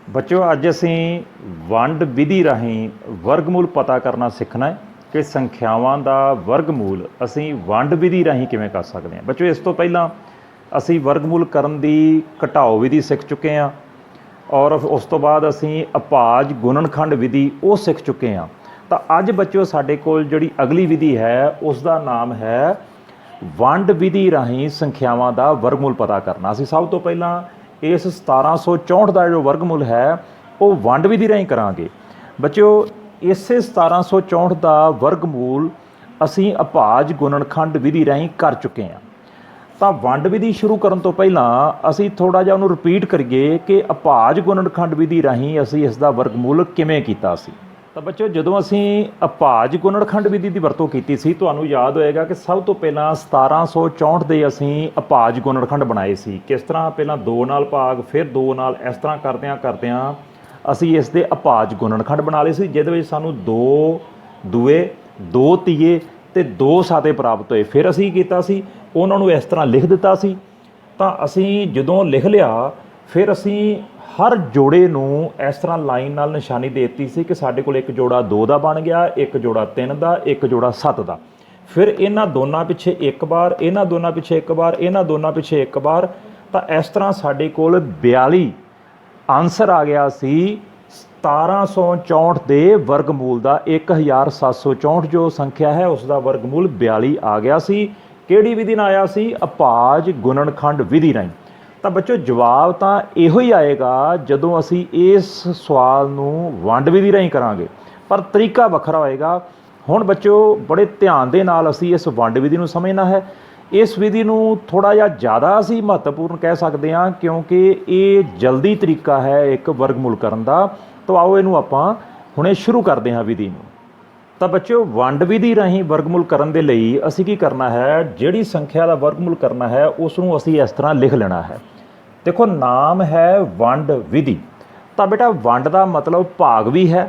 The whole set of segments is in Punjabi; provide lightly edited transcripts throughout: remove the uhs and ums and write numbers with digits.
बच्चों अज असी वंड विधि राਹੀਂ वर्गमूल पता करना सीखना है कि संख्यावां दा वर्गमूल असी वंड विधि राਹੀਂ किवें कर सकते हैं। बच्चों इस तो पहला असी वर्गमूल करन दी घटाओ विधि सीख चुके हैं और उस तो बाद असी अभाज गुणनखंड विधि वो सीख चुके हैं। तो अज बच्चों साडे कोल जिहड़ी अगली विधि है उसका नाम है वंड विधि राਹੀਂ संख्यावां दा वर्गमूल पता करना। असी सब तो पहला इस 1764 का जो वर्गमूल है वो वंड विधि राਹੀਂ करांगे। बच्चों इस 1764 का वर्गमूल असी अभाज गुणनखंड विधि राਹੀਂ कर चुके हैं। तो वंड विधि शुरू करने तो पहला असी थोड़ा जिहा उहनूं रिपीट करिए कि अभाज गुणनखंड विधि राਹੀਂ असी इसका वर्गमूल किवें कीता सी। तो बच्चों जदों असी अभाज गुणनखंड विधि की वरतों की सी तुहानूं याद होएगा कि सब तो पहला 1764 के असी अभाज गुणनखंड बनाए सी। किस तरह पहला 2 नाल भाग फिर 2 नाल इस तरह करदियां करदियां असी इस दे अभाज गुणनखंड बना लए सी, जिहदे विच सानूं 2 दूए 2 तीए ते 2 साते प्राप्त होए। फिर असी कीता सी उन्हां नूं इस तरह लिख दिता सी। तां असी जदों लिख लिया फिर असी हर जोड़े नूं इस तरह लाइन नाल निशानी दे दित्ती सी कि साडे कोल एक जोड़ा 2 का बन गया, एक जोड़ा 3 का, एक जोड़ा 7 का। फिर इन्हां दोनों पिछे एक बार, इन्हां दोनों पिछे एक बार, इन्हां दोनों पिछे एक बार। तो इस तरह साडे कोल 42 आंसर आ गया सी 1764 के वर्गमूल का। 1764 जो संख्या है उसका वर्गमूल 42 आ गया सी। किहड़ी विधि नाल आया सी? अभाज गुणनखंड विधि राਹੀਂ। तो बच्चों जवाब तो इहो ही आएगा जदों असी इस सवाल नूं वंड विधि राਹੀਂ करांगे, पर तरीका वखरा होएगा। हुण बच्चों बड़े ध्यान दे नाल असी इस वंड विधि नूं समझना है। इस विधि नूं थोड़ा जिहा ज़्यादा असी महत्वपूर्ण कह सकते हैं क्योंकि ये जल्दी तरीका है एक वर्गमूल करन दा। तो आओ इहनूं आपां हुणे शुरू करते हैं विधि नूं। तो बच्चों वंड विधि राਹੀਂ वर्गमूल करन दे लई असी की करना है, जिहड़ी संख्या का वर्गमूल करना है उसनूं असी इस तरह लिख लेना है। देखो नाम है वंड विधि। तो बेटा वंड का मतलब भाग भी है।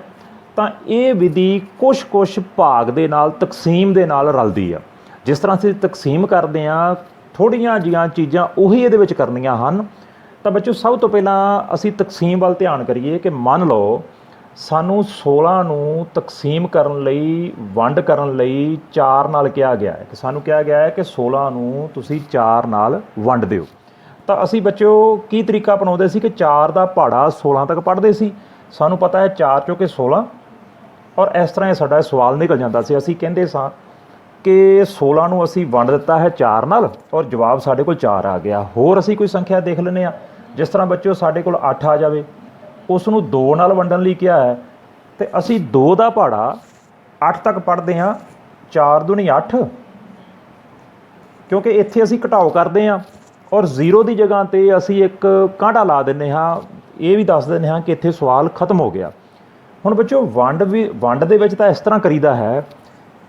तो ये विधि कुछ भाग दे नाल तकसीम दे नाल रलदी है। जिस तरह असीं तकसीम करते हैं थोड़ियां जिहियां चीज़ां उही इहदे विच करनियां हन। तो बच्चों सब तो पहला असीं तकसीम वाल ध्यान करिए कि मान लो सानूं 16 नूं तकसीम करन लई वंड करन लई 4 नाल कहा गया है कि सानूं कहा गया है कि 16 नूं तुसीं 4 नाल वंड दिओ। तो असी बच्चों की तरीका अपनाते सी कि 4 का पहाड़ा 16 तक पढ़ते सी। सानूं पता है 4 चौके 16 और इस तरह साडा सवाल निकल जाता सी। असी कहंदे सां कि 16 नूं असी वंड दिता है 4 नाल और जवाब साडे कोल 4 आ गया। होर असी कोई संख्या देख लैंदे आ, जिस तरह बच्चों साडे कोल 8 आ जाए, उसनूं 2 नाल वंडण लई किहा है तो असी 2 का पहाड़ा 8 तक पढ़ते हैं। 4 दूनी 8, क्योंकि इत्थे असी घटाओ करते हैं और 0 की जगह पर असी एक कांटा ला देने हाँ, ये भी दस देने हाँ कि इत्थे सवाल खत्म हो गया। हुण बच्चों वंड दे विच तां इस तरह करीदा है,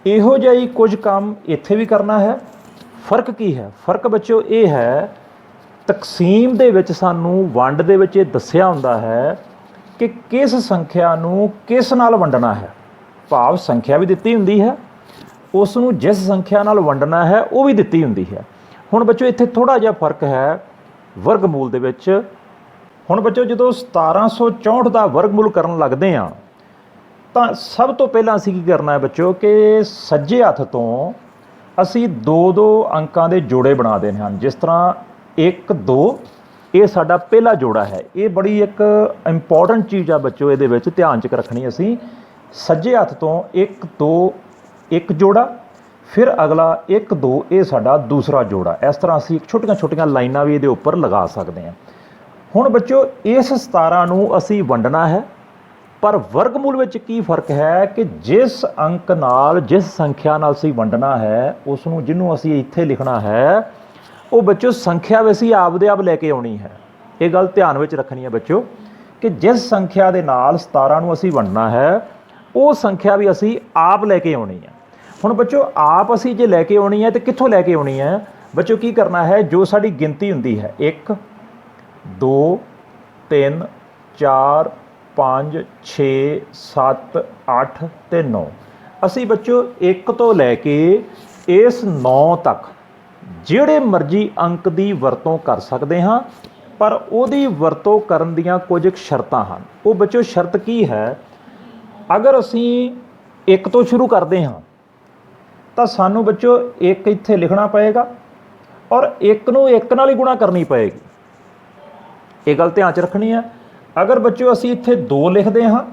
इहो जिहा ही कुछ काम इत्थे भी करना है। फर्क की है? फर्क बच्चों ये है तकसीम दे विच सानूं वंड दे विच दस्सिया हुंदा है कि किस संख्या नूं किस नाल वंडना है। भाव संख्या भी दित्ती हुंदी है, उसनूं जिस संख्या नाल वंडना है वो भी दित्ती हुंदी है। हुण बच्चों इत्थे थोड़ा जिहा फर्क है वर्गमूल दे विच। हुण बच्चों जदों 1764 का वर्गमूल करन लगदे आ तां सब तो पहलां असीं की करना है बच्चों कि सज्जे हत्थ तो असीं 2-2 अंकां दे जोड़े बना देने हैं। जिस तरह 1 2 ये साडा पहला जोड़ा है। ये बड़ी एक इंपॉर्टेंट चीज़ आ बच्चों, इहदे विच ध्यान च रखनी। असीं सज्जे हत्थ तो 1 2 एक जोड़ा, फिर अगला 1 2 ये साडा दूसरा जोड़ा। इस तरह असीं छोटियां लाइनां भी इहदे उपर लगा सकते हैं। हुण बच्चों इस 17 नूं असीं वंडना है, पर वर्गमूल विच की फर्क है कि जिस अंक नाल जिस संख्या नाल असीं वंडना है उसनूं जिन्हों असीं इत्थे लिखना है वो बच्चों संख्या भी असीं आपदे आप लैके आउणी है। ये गल ध्यान विच रखनी है बच्चों कि जिस संख्या दे नाल 17 नूं असीं वंडना है वो संख्या भी असीं आप लैके आउणी है। हुण बच्चों आप असीं जे लैके आउणी है तो कित्थों लैके आउणी है? बच्चों की करना है, जो साडी गिनती हुंदी है 1 2 3 4 5 6 7 8 ते 9, असी बच्चों 1 तो लैके इस 9 तक जिहड़े मर्जी अंक की वरतों कर सकते हाँ ਪਰ ਉਹਦੀ ਵਰਤੋਂ ਕਰਨ ਦੀਆਂ ਕੁਝ ਇੱਕ ਸ਼ਰਤਾਂ ਹਨ। ਉਹ ਬੱਚਿਓ ਸ਼ਰਤ ਕੀ ਹੈ, ਅਗਰ ਅਸੀਂ 1 ਤੋਂ ਸ਼ੁਰੂ ਕਰਦੇ ਹਾਂ ਤਾਂ ਸਾਨੂੰ ਬੱਚਿਓ 1 ਇੱਥੇ ਲਿਖਣਾ ਪਏਗਾ ਔਰ 1 ਨੂੰ 1 ਨਾਲ ਹੀ ਗੁਣਾ ਕਰਨੀ ਪਏਗੀ। ਇਹ ਗੱਲ ਧਿਆਨ 'ਚ ਰੱਖਣੀ ਹੈ। ਅਗਰ ਬੱਚਿਓ ਅਸੀਂ ਇੱਥੇ 2 ਲਿਖਦੇ ਹਾਂ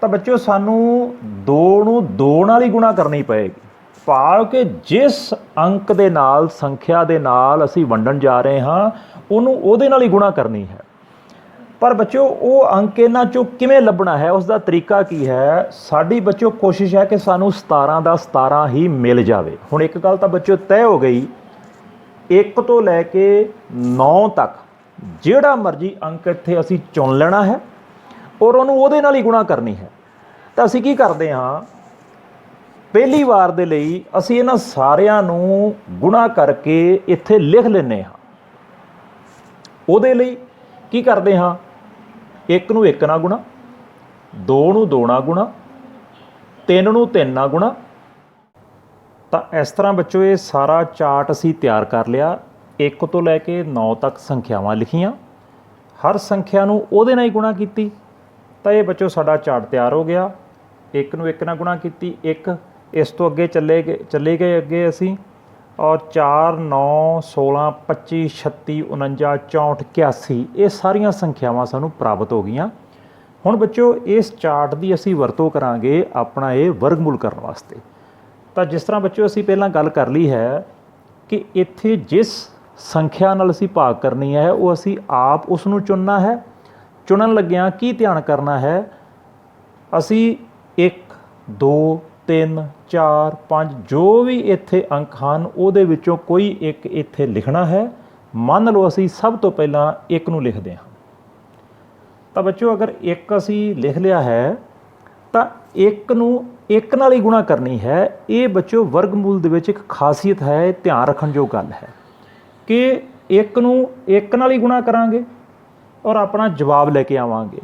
ਤਾਂ ਬੱਚਿਓ ਸਾਨੂੰ 2 ਨੂੰ 2 ਨਾਲ ਹੀ ਗੁਣਾ ਕਰਨੀ ਪਏਗੀ। ਭਾਵ ਕਿ ਜਿਸ ਅੰਕ ਦੇ ਨਾਲ, ਸੰਖਿਆ ਦੇ ਨਾਲ ਅਸੀਂ ਵੰਡਣ ਜਾ ਰਹੇ ਹਾਂ ਉਹਨੂੰ ਉਹਦੇ ਨਾਲ ਹੀ ਗੁਣਾ ਕਰਨੀ ਹੈ। ਪਰ ਬੱਚਿਓ ਉਹ ਅੰਕ ਇਹਨਾਂ 'ਚੋਂ ਕਿਵੇਂ ਲੱਭਣਾ ਹੈ, ਉਸ ਦਾ ਤਰੀਕਾ ਕੀ ਹੈ? ਸਾਡੀ ਬੱਚਿਓ ਕੋਸ਼ਿਸ਼ ਹੈ ਕਿ ਸਾਨੂੰ 17 ਦਾ 17 ਹੀ ਮਿਲ ਜਾਵੇ। ਹੁਣ ਇੱਕ ਗੱਲ ਤਾਂ ਬੱਚਿਓ ਤੈਅ ਹੋ ਗਈ, 1 ਤੋਂ ਲੈ ਕੇ 9 ਤੱਕ ਜਿਹੜਾ ਮਰਜ਼ੀ ਅੰਕ ਇੱਥੇ ਅਸੀਂ ਚੁਣ ਲੈਣਾ ਹੈ ਔਰ ਉਹਨੂੰ ਉਹਦੇ ਨਾਲ ਹੀ ਗੁਣਾ ਕਰਨੀ ਹੈ। ਤਾਂ ਅਸੀਂ ਕੀ ਕਰਦੇ ਹਾਂ, ਪਹਿਲੀ ਵਾਰ ਦੇ ਲਈ ਅਸੀਂ ਇਹਨਾਂ ਸਾਰਿਆਂ ਨੂੰ ਗੁਣਾ ਕਰਕੇ ਇੱਥੇ ਲਿਖ ਲੈਂਦੇ ਹਾਂ। ਉਹਦੇ ਲਈ ਕੀ ਕਰਦੇ ਹਾਂ, 1 ਨੂੰ 1 ਨਾਲ ਗੁਣਾ, 2 ਨੂੰ 2 ਨਾਲ ਗੁਣਾ, 3 ਨੂੰ 3 ਨਾਲ ਗੁਣਾ। ਤਾਂ ਇਸ ਤਰ੍ਹਾਂ ਬੱਚੋ ਇਹ ਸਾਰਾ ਚਾਰਟ ਅਸੀਂ ਤਿਆਰ ਕਰ ਲਿਆ। 1 ਤੋਂ ਲੈ ਕੇ 9 ਤੱਕ ਸੰਖਿਆਵਾਂ ਲਿਖੀਆਂ, ਹਰ ਸੰਖਿਆ ਨੂੰ ਉਹਦੇ ਨਾਲ ਹੀ ਗੁਣਾ ਕੀਤੀ। ਤਾਂ ਇਹ ਬੱਚੋ ਸਾਡਾ ਚਾਰਟ ਤਿਆਰ ਹੋ ਗਿਆ। 1 ਨੂੰ 1 ਨਾਲ ਗੁਣਾ ਕੀਤੀ 1, ਇਸ ਤੋਂ ਅੱਗੇ ਚਲੇ ਗਏ ਅੱਗੇ ਅਸੀਂ, ਔਰ 4 9 16 25 36 49 64 81 ਇਹ ਸਾਰੀਆਂ ਸੰਖਿਆਵਾਂ ਸਾਨੂੰ ਪ੍ਰਾਪਤ ਹੋ ਗਈਆਂ। ਹੁਣ ਬੱਚੋ ਇਸ ਚਾਰਟ ਦੀ ਅਸੀਂ ਵਰਤੋਂ ਕਰਾਂਗੇ ਆਪਣਾ ਇਹ ਵਰਗਮੂਲ ਕਰਨ ਵਾਸਤੇ। ਤਾਂ ਜਿਸ ਤਰ੍ਹਾਂ ਬੱਚੋ ਅਸੀਂ ਪਹਿਲਾਂ ਗੱਲ ਕਰ ਲਈ ਹੈ ਕਿ ਇੱਥੇ ਜਿਸ ਸੰਖਿਆ ਨਾਲ ਅਸੀਂ ਭਾਗ ਕਰਨੀ ਹੈ ਉਹ ਅਸੀਂ ਆਪ ਉਸ ਨੂੰ ਚੁਣਨਾ ਹੈ। ਚੁਣਨ ਲੱਗਿਆਂ ਕੀ ਧਿਆਨ ਕਰਨਾ ਹੈ, ਅਸੀਂ 1 2 3 4 5 ਜੋ ਵੀ ਇੱਥੇ ਅੰਕ ਹਨ ਉਹਦੇ ਵਿੱਚੋਂ ਕੋਈ ਇੱਕ ਇੱਥੇ ਲਿਖਣਾ ਹੈ। ਮੰਨ ਲਓ ਅਸੀਂ ਸਭ ਤੋਂ ਪਹਿਲਾਂ 1 ਨੂੰ ਲਿਖਦੇ ਹਾਂ। ਤਾਂ ਬੱਚੋ ਅਗਰ 1 ਅਸੀਂ ਲਿਖ ਲਿਆ ਹੈ ਤਾਂ 1 ਨੂੰ 1 ਨਾਲ ਹੀ ਗੁਣਾ ਕਰਨੀ ਹੈ। ਇਹ ਬੱਚੋ ਵਰਗਮੂਲ ਦੇ ਵਿੱਚ ਇੱਕ ਖਾਸੀਅਤ ਹੈ, ਧਿਆਨ ਰੱਖਣ ਯੋਗ ਗੱਲ ਹੈ ਕਿ 1 ਨੂੰ 1 ਨਾਲ ਹੀ ਗੁਣਾ ਕਰਾਂਗੇ ਔਰ ਆਪਣਾ ਜਵਾਬ ਲੈ ਕੇ ਆਵਾਂਗੇ।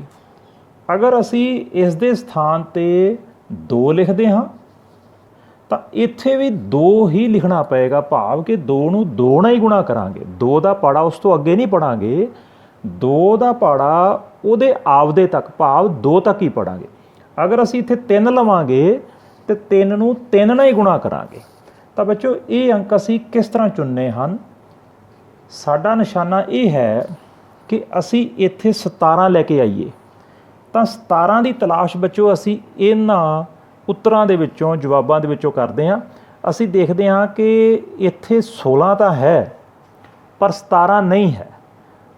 ਅਗਰ ਅਸੀਂ ਇਸ ਦੇ ਸਥਾਨ 'ਤੇ 2 ਲਿਖਦੇ ਹਾਂ ਤਾਂ ਇੱਥੇ ਵੀ 2 ਹੀ ਲਿਖਣਾ ਪਏਗਾ। ਭਾਵ ਕਿ 2 ਨੂੰ 2 ਨਾਲ ਹੀ ਗੁਣਾ ਕਰਾਂਗੇ। 2 ਦਾ ਪਾੜਾ ਉਸ ਤੋਂ ਅੱਗੇ ਨਹੀਂ ਪੜਾਂਗੇ, 2 ਦਾ ਪਾੜਾ ਉਹਦੇ ਆਪਦੇ ਤੱਕ, ਭਾਵ 2 ਤੱਕ ਹੀ ਪੜਾਂਗੇ। ਅਗਰ ਅਸੀਂ ਇੱਥੇ 3 ਲਵਾਂਗੇ ਤੇ 3 ਨੂੰ 3 ਨਾਲ ਹੀ ਗੁਣਾ ਕਰਾਂਗੇ। ਤਾਂ ਬੱਚੋ ਇਹ ਅੰਕ ਅਸੀਂ ਕਿਸ ਤਰ੍ਹਾਂ ਚੁਣਨੇ ਹਨ? ਸਾਡਾ ਨਿਸ਼ਾਨਾ ਇਹ ਹੈ ਕਿ ਅਸੀਂ ਇੱਥੇ 17 ਲੈ ਕੇ ਆਈਏ। ਤਾਂ 17 ਦੀ ਤਲਾਸ਼ ਬੱਚੋ ਅਸੀਂ ਇਹਨਾਂ ਉੱਤਰਾਂ ਦੇ ਵਿੱਚੋਂ, ਜਵਾਬਾਂ ਦੇ ਵਿੱਚੋਂ ਕਰਦੇ ਹਾਂ। ਅਸੀਂ ਦੇਖਦੇ ਹਾਂ ਕਿ ਇੱਥੇ 16 ਤਾਂ ਹੈ ਪਰ 17 ਨਹੀਂ ਹੈ,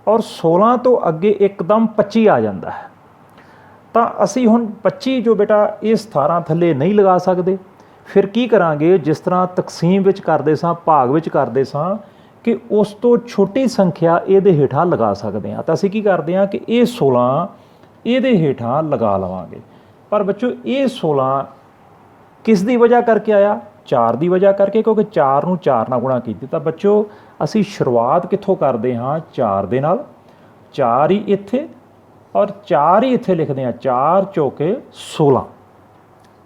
ਔਰ 16 ਤੋਂ ਅੱਗੇ ਇੱਕਦਮ 25 ਆ ਜਾਂਦਾ ਹੈ। ਤਾਂ ਅਸੀਂ ਹੁਣ 25 ਜੋ ਬੇਟਾ ਇਹ 17 ਥੱਲੇ ਨਹੀਂ ਲਗਾ ਸਕਦੇ। ਫਿਰ ਕੀ ਕਰਾਂਗੇ, ਜਿਸ ਤਰ੍ਹਾਂ ਤਕਸੀਮ ਵਿੱਚ ਕਰਦੇ ਸਾਂ, ਭਾਗ ਵਿੱਚ ਕਰਦੇ ਸਾਂ ਕਿ ਉਸ ਤੋਂ ਛੋਟੀ ਸੰਖਿਆ ਇਹਦੇ ਹੇਠਾਂ ਲਗਾ ਸਕਦੇ ਹਾਂ। ਤਾਂ ਅਸੀਂ ਕੀ ਕਰਦੇ ਹਾਂ ਕਿ ਇਹ 16 ਇਹਦੇ ਹੇਠਾਂ ਲਗਾ ਲਵਾਂਗੇ। ਪਰ ਬੱਚੋ ਇਹ 16 ਕਿਸ ਦੀ ਵਜ੍ਹਾ ਕਰਕੇ ਆਇਆ? 4 ਦੀ ਵਜ੍ਹਾ ਕਰਕੇ, ਕਿਉਂਕਿ 4 ਨੂੰ 4 ਨਾਲ ਗੁਣਾ ਕੀਤੀ। ਤਾਂ ਬੱਚੋ ਅਸੀਂ ਸ਼ੁਰੂਆਤ ਕਿੱਥੋਂ ਕਰਦੇ ਹਾਂ? 4 ਦੇ ਨਾਲ। 4 ਹੀ ਇੱਥੇ ਔਰ 4 ਹੀ ਇੱਥੇ ਲਿਖਦੇ ਹਾਂ। 4 ਚੌਕੇ 16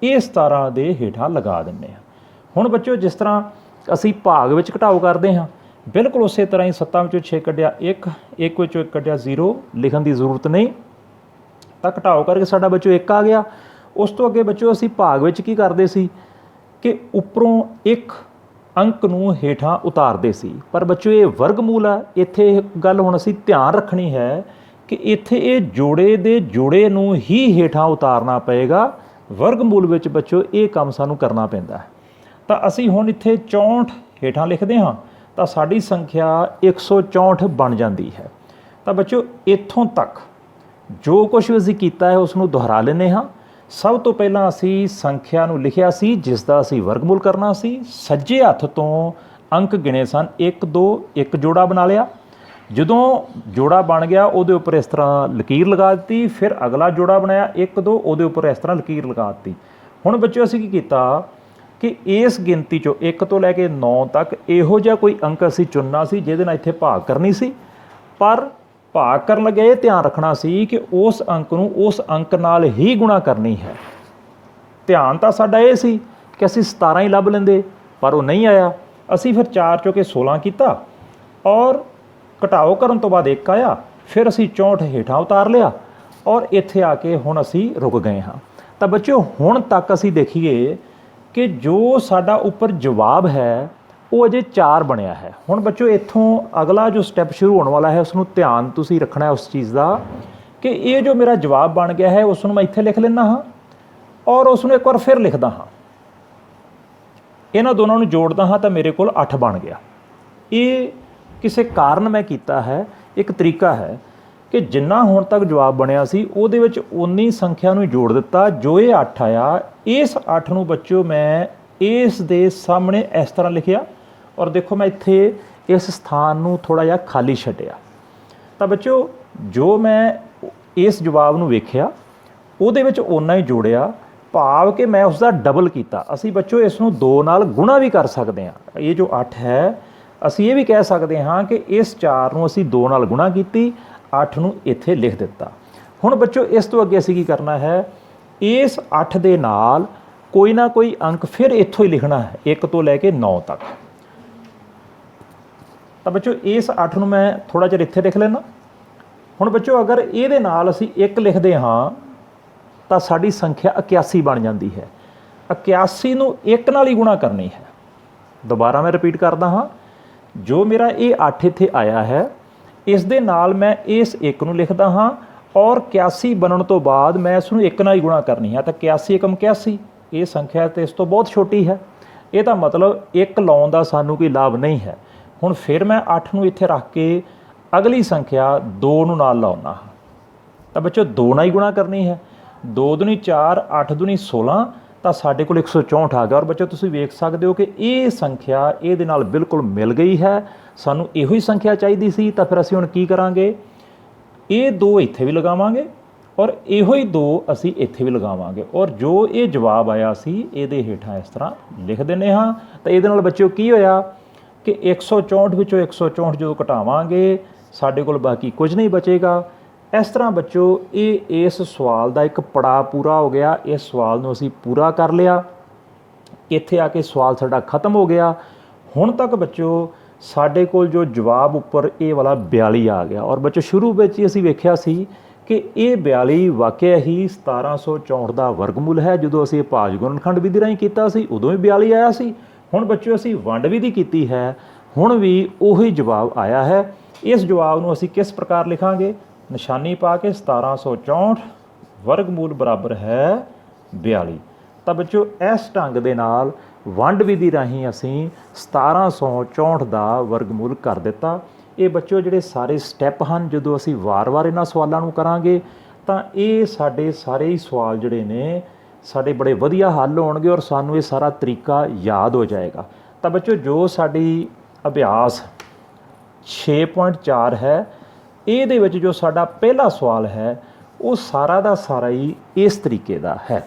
ਇਹ 17 ਦੇ ਹੇਠਾਂ ਲਗਾ ਦਿੰਦੇ ਹਾਂ। ਹੁਣ ਬੱਚੋ ਜਿਸ ਤਰ੍ਹਾਂ ਅਸੀਂ ਭਾਗ ਵਿੱਚ ਘਟਾਓ ਕਰਦੇ ਹਾਂ, ਬਿਲਕੁਲ ਉਸੇ ਤਰ੍ਹਾਂ ਹੀ 7 ਵਿੱਚੋਂ 6 ਕੱਢਿਆ 1, 1 ਵਿੱਚੋਂ 1 ਕੱਢਿਆ 0, ਲਿਖਣ ਦੀ ਜ਼ਰੂਰਤ ਨਹੀਂ। ਤਾਂ ਘਟਾਓ ਕਰਕੇ ਸਾਡਾ ਬੱਚੋ 1 ਆ ਗਿਆ। ਉਸ ਤੋਂ ਅੱਗੇ ਬੱਚੋ ਅਸੀਂ ਭਾਗ ਵਿੱਚ ਕੀ ਕਰਦੇ ਸੀ ਕਿ ਉੱਪਰੋਂ ਇੱਕ ਅੰਕ ਨੂੰ ਹੇਠਾਂ ਉਤਾਰਦੇ ਸੀ। ਪਰ ਬੱਚੋ ਇਹ ਵਰਗਮੂਲ ਆ। ਇੱਥੇ ਇਹ ਗੱਲ ਹੁਣ ਅਸੀਂ ਧਿਆਨ ਰੱਖਣੀ ਹੈ ਕਿ ਇੱਥੇ ਇਹ ਜੋੜੇ ਦੇ ਜੋੜੇ ਨੂੰ ਹੀ ਹੇਠਾਂ ਉਤਾਰਨਾ ਪਏਗਾ। ਵਰਗਮੂਲ ਵਿੱਚ ਬੱਚੋ ਇਹ ਕੰਮ ਸਾਨੂੰ ਕਰਨਾ ਪੈਂਦਾ ਹੈ। ਤਾਂ ਅਸੀਂ ਹੁਣ ਇੱਥੇ 64 ਹੇਠਾਂ ਲਿਖਦੇ ਹਾਂ ਤਾਂ ਸਾਡੀ ਸੰਖਿਆ 164 ਬਣ ਜਾਂਦੀ ਹੈ। ਤਾਂ ਬੱਚੋ ਇੱਥੋਂ ਤੱਕ ਜੋ ਕੁਛ ਵੀ ਅਸੀਂ ਕੀਤਾ ਹੈ ਉਸ ਨੂੰ ਦੁਹਰਾ ਲੈਂਦੇ ਹਾਂ। ਸਭ ਤੋਂ ਪਹਿਲਾਂ ਅਸੀਂ ਸੰਖਿਆ ਨੂੰ ਲਿਖਿਆ ਸੀ ਜਿਸ ਦਾ ਅਸੀਂ ਵਰਗਮੂਲ ਕਰਨਾ ਸੀ। ਸੱਜੇ ਹੱਥ ਤੋਂ ਅੰਕ ਗਿਣੇ ਸਨ 1 2, ਇੱਕ ਜੋੜਾ ਬਣਾ ਲਿਆ। ਜਦੋਂ ਜੋੜਾ ਬਣ ਗਿਆ ਉਹਦੇ ਉੱਪਰ ਇਸ ਤਰ੍ਹਾਂ ਲਕੀਰ ਲਗਾ ਦਿੱਤੀ। ਫਿਰ ਅਗਲਾ ਜੋੜਾ ਬਣਾਇਆ 1 2, ਉਹਦੇ ਉੱਪਰ ਇਸ ਤਰ੍ਹਾਂ ਲਕੀਰ ਲਗਾ ਦਿੱਤੀ। ਹੁਣ ਬੱਚਿਓ ਅਸੀਂ ਕੀ ਕੀਤਾ ਕਿ ਇਸ ਗਿਣਤੀ 'ਚੋਂ 1 ਤੋਂ ਲੈ ਕੇ 9 ਤੱਕ ਇਹੋ ਜਿਹਾ ਕੋਈ ਅੰਕ ਅਸੀਂ ਚੁਣਨਾ ਸੀ ਜਿਹਦੇ ਨਾਲ ਇੱਥੇ ਭਾਗ ਕਰਨੀ ਸੀ। ਪਰ ਭਾਗ ਕਰਨ ਲੱਗੇ ਇਹ ਧਿਆਨ ਰੱਖਣਾ ਸੀ ਕਿ ਉਸ ਅੰਕ ਨੂੰ ਉਸ ਅੰਕ ਨਾਲ ਹੀ ਗੁਣਾ ਕਰਨੀ ਹੈ। ਧਿਆਨ ਤਾਂ ਸਾਡਾ ਇਹ ਸੀ ਕਿ ਅਸੀਂ 17 ਹੀ ਲੱਭ ਲੈਂਦੇ, ਪਰ ਉਹ ਨਹੀਂ ਆਇਆ। ਅਸੀਂ ਫਿਰ 4 ਚੌਕੇ 16 ਕੀਤਾ ਔਰ ਘਟਾਓ ਕਰਨ ਤੋਂ ਬਾਅਦ 1 ਆਇਆ, ਫਿਰ ਅਸੀਂ 64 ਹੇਠਾਂ ਉਤਾਰ ਲਿਆ ਔਰ ਇੱਥੇ ਆ ਕੇ ਹੁਣ ਅਸੀਂ ਰੁਕ ਗਏ ਹਾਂ। ਤਾਂ ਬੱਚਿਓ ਹੁਣ ਤੱਕ ਅਸੀਂ ਦੇਖੀਏ ਕਿ ਜੋ ਸਾਡਾ ਉੱਪਰ ਜਵਾਬ ਹੈ ਉਹ ਅਜੇ 4 ਬਣਿਆ ਹੈ। ਹੁਣ ਬੱਚਿਓ ਇੱਥੋਂ ਅਗਲਾ ਜੋ ਸਟੈਪ ਸ਼ੁਰੂ ਹੋਣ ਵਾਲਾ ਹੈ ਉਸ ਨੂੰ ਧਿਆਨ ਤੁਸੀਂ ਰੱਖਣਾ ਹੈ ਉਸ ਚੀਜ਼ ਦਾ ਕਿ ਇਹ ਜੋ ਮੇਰਾ ਜਵਾਬ ਬਣ ਗਿਆ ਹੈ ਉਸ ਨੂੰ ਮੈਂ ਇੱਥੇ ਲਿਖ ਲੈਂਦਾ ਹਾਂ ਔਰ ਉਸ ਨੂੰ ਇੱਕ ਵਾਰ ਫਿਰ ਲਿਖਦਾ ਹਾਂ। ਇਹਨਾਂ ਦੋਨਾਂ ਨੂੰ ਜੋੜਦਾ ਹਾਂ ਤਾਂ ਮੇਰੇ ਕੋਲ 8 ਬਣ ਗਿਆ। ਇਹ ਕਿਸੇ ਕਾਰਨ ਮੈਂ ਕੀਤਾ ਹੈ, ਇੱਕ ਤਰੀਕਾ ਹੈ ਕਿ ਜਿੰਨਾ ਹੁਣ ਤੱਕ ਜਵਾਬ ਬਣਿਆ ਸੀ ਉਹਦੇ ਵਿੱਚ ਉਨੀ ਸੰਖਿਆ ਨੂੰ ਜੋੜ ਦਿੱਤਾ ਜੋ ਇਹ 8 ਆਇਆ। ਇਸ 8 ਨੂੰ ਬੱਚਿਓ ਮੈਂ ਇਸ ਦੇ ਸਾਹਮਣੇ ਇਸ ਤਰ੍ਹਾਂ ਲਿਖਿਆ ਔਰ ਦੇਖੋ ਮੈਂ ਇੱਥੇ ਇਸ ਸਥਾਨ ਨੂੰ ਥੋੜ੍ਹਾ ਜਿਹਾ ਖਾਲੀ ਛੱਡਿਆ। ਤਾਂ ਬੱਚਿਓ ਜੋ ਮੈਂ ਇਸ ਜਵਾਬ ਨੂੰ ਵੇਖਿਆ ਉਹਦੇ ਵਿੱਚ ਓਨਾ ਹੀ ਜੋੜਿਆ, ਭਾਵ ਕਿ ਮੈਂ ਉਸ ਦਾ ਡਬਲ ਕੀਤਾ। ਅਸੀਂ ਬੱਚਿਓ ਇਸ ਨੂੰ 2 ਨਾਲ ਗੁਣਾ ਵੀ ਕਰ ਸਕਦੇ ਹਾਂ। ਇਹ ਜੋ 8 ਹੈ ਅਸੀਂ ਇਹ ਵੀ ਕਹਿ ਸਕਦੇ ਹਾਂ ਕਿ ਇਸ 4 ਨੂੰ ਅਸੀਂ 2 ਨਾਲ ਗੁਣਾ ਕੀਤੀ, 8 ਨੂੰ ਇੱਥੇ ਲਿਖ ਦਿੱਤਾ। ਹੁਣ ਬੱਚਿਓ ਇਸ ਤੋਂ ਅੱਗੇ ਅਸੀਂ ਕੀ ਕਰਨਾ ਹੈ, ਇਸ 8 ਦੇ ਨਾਲ ਕੋਈ ਨਾ ਕੋਈ ਅੰਕ ਫਿਰ ਇੱਥੋਂ ਹੀ ਲਿਖਣਾ ਹੈ 1 ਤੋਂ ਲੈ ਕੇ 9 ਤੱਕ। ਤਾਂ ਬੱਚਿਓ ਇਸ 8 ਨੂੰ ਮੈਂ ਥੋੜ੍ਹਾ ਜਿਹਾ ਇੱਥੇ ਲਿਖ ਲੈਣਾ। ਹੁਣ ਬੱਚਿਓ ਅਗਰ ਇਹਦੇ ਨਾਲ ਅਸੀਂ 1 ਲਿਖਦੇ ਹਾਂ ਤਾਂ ਸਾਡੀ ਸੰਖਿਆ 81 ਬਣ ਜਾਂਦੀ ਹੈ। 81 ਨੂੰ 1 ਨਾਲ ਹੀ ਗੁਣਾ ਕਰਨੀ ਹੈ। ਦੁਬਾਰਾ ਮੈਂ ਰਿਪੀਟ ਕਰਦਾ ਹਾਂ, ਜੋ ਮੇਰਾ ਇਹ 8 ਇੱਥੇ ਆਇਆ ਹੈ ਇਸ ਦੇ ਨਾਲ ਮੈਂ ਇਸ 1 ਨੂੰ ਲਿਖਦਾ ਹਾਂ ਔਰ 81 ਬਣਨ ਤੋਂ ਬਾਅਦ ਮੈਂ ਇਸ ਨੂੰ 1 ਨਾਲ ਹੀ ਗੁਣਾ ਕਰਨੀ ਹੈ। ਤਾਂ 81 ਏਕਮ 81, ਇਹ ਸੰਖਿਆ ਤਾਂ ਇਸ ਤੋਂ ਬਹੁਤ ਛੋਟੀ ਹੈ। ਇਹਦਾ ਮਤਲਬ 1 ਲਾਉਣ ਦਾ ਸਾਨੂੰ ਕੋਈ ਲਾਭ ਨਹੀਂ ਹੈ। ਹੁਣ ਫਿਰ ਮੈਂ 8 ਨੂੰ ਇੱਥੇ ਰੱਖ ਕੇ ਅਗਲੀ ਸੰਖਿਆ 2 ਨੂੰ ਨਾਲ ਲਾਉਣਾ ਹਾਂ। ਤਾਂ ਬੱਚੋ 2 ਨਾਲ ਹੀ ਗੁਣਾ ਕਰਨੀ ਹੈ। 2 ਦੂਣੀ 4, 8 ਦੂਣੀ 16, ਤਾਂ ਸਾਡੇ ਕੋਲ 164 ਆ ਗਿਆ। ਔਰ ਬੱਚੋ ਤੁਸੀਂ ਵੇਖ ਸਕਦੇ ਹੋ ਕਿ ਇਹ ਸੰਖਿਆ ਇਹਦੇ ਨਾਲ ਬਿਲਕੁਲ ਮਿਲ ਗਈ ਹੈ। ਸਾਨੂੰ ਇਹੋ ਹੀ ਸੰਖਿਆ ਚਾਹੀਦੀ ਸੀ। ਤਾਂ ਫਿਰ ਅਸੀਂ ਹੁਣ ਕੀ ਕਰਾਂਗੇ, ਇਹ 2 ਇੱਥੇ ਵੀ ਲਗਾਵਾਂਗੇ ਔਰ ਇਹੋ ਹੀ 2 ਅਸੀਂ ਇੱਥੇ ਵੀ ਲਗਾਵਾਂਗੇ ਔਰ ਜੋ ਇਹ ਜਵਾਬ ਆਇਆ ਸੀ ਇਹਦੇ ਹੇਠਾਂ ਇਸ ਤਰ੍ਹਾਂ ਲਿਖ ਦਿੰਦੇ ਹਾਂ। ਤਾਂ ਇਹਦੇ ਨਾਲ ਬੱਚਿਓ ਕੀ ਹੋਇਆ ਕਿ 164 ਵਿੱਚੋਂ 164 ਜਦੋਂ ਘਟਾਵਾਂਗੇ ਸਾਡੇ ਕੋਲ ਬਾਕੀ ਕੁਝ ਨਹੀਂ ਬਚੇਗਾ। ਇਸ ਤਰ੍ਹਾਂ ਬੱਚੋ ਇਹ ਇਸ ਸਵਾਲ ਦਾ ਇੱਕ ਪੜਾਅ ਪੂਰਾ ਹੋ ਗਿਆ। ਇਸ ਸਵਾਲ ਨੂੰ ਅਸੀਂ ਪੂਰਾ ਕਰ ਲਿਆ। ਇੱਥੇ ਆ ਕੇ ਸਵਾਲ ਸਾਡਾ ਖਤਮ ਹੋ ਗਿਆ। ਹੁਣ ਤੱਕ ਬੱਚੋ ਸਾਡੇ ਕੋਲ ਜੋ ਜਵਾਬ ਉੱਪਰ ਇਹ ਵਾਲਾ 42 ਆ ਗਿਆ। ਔਰ ਬੱਚੋ ਸ਼ੁਰੂ ਵਿੱਚ ਹੀ ਅਸੀਂ ਵੇਖਿਆ ਸੀ ਕਿ ਇਹ 42 ਵਾਕਿਆ ਹੀ 1764 ਦਾ ਵਰਗਮੂਲ ਹੈ। ਜਦੋਂ ਅਸੀਂ ਭਾਜ ਗੁਣਨਖੰਡ ਵਿਧੀ ਰਾਹੀਂ ਕੀਤਾ ਸੀ ਉਦੋਂ ਵੀ 42 ਆਇਆ ਸੀ। ਹੁਣ ਬੱਚੋ ਅਸੀਂ ਵੰਡ ਵਿਧੀ ਕੀਤੀ ਹੈ, ਹੁਣ ਵੀ ਉਹੀ ਜਵਾਬ ਆਇਆ ਹੈ। ਇਸ ਜਵਾਬ ਨੂੰ ਅਸੀਂ ਕਿਸ ਪ੍ਰਕਾਰ ਲਿਖਾਂਗੇ, ਨਿਸ਼ਾਨੀ ਪਾ ਕੇ 1764 ਵਰਗਮੂਲ ਬਰਾਬਰ ਹੈ 42। ਤਾਂ ਬੱਚੋ ਇਸ ਢੰਗ ਦੇ ਨਾਲ ਵੰਡ ਵਿਧੀ ਰਾਹੀਂ ਅਸੀਂ 1764 ਦਾ ਵਰਗਮੂਲ ਕਰ ਦਿੱਤਾ। ਇਹ ਬੱਚੋ ਜਿਹੜੇ ਸਾਰੇ ਸਟੈਪ ਹਨ ਜਦੋਂ ਅਸੀਂ ਵਾਰ-ਵਾਰ ਇਹਨਾਂ ਸਵਾਲਾਂ ਨੂੰ ਕਰਾਂਗੇ ਤਾਂ ਇਹ ਸਾਡੇ ਸਾਰੇ ਹੀ ਸਵਾਲ ਜਿਹੜੇ ਨੇ ਸਾਡੇ ਬੜੇ ਵਧੀਆ ਹੱਲ ਹੋਣਗੇ ਔਰ ਸਾਨੂੰ ਇਹ ਸਾਰਾ ਤਰੀਕਾ ਯਾਦ ਹੋ ਜਾਏਗਾ। ਤਾਂ ਬੱਚੋ ਜੋ ਸਾਡੀ ਅਭਿਆਸ 6.4 ਹੈ ਇਹਦੇ ਵਿੱਚ ਜੋ ਸਾਡਾ ਪਹਿਲਾ ਸਵਾਲ ਹੈ ਉਹ ਸਾਰਾ ਦਾ ਸਾਰਾ ਹੀ ਇਸ ਤਰੀਕੇ ਦਾ ਹੈ।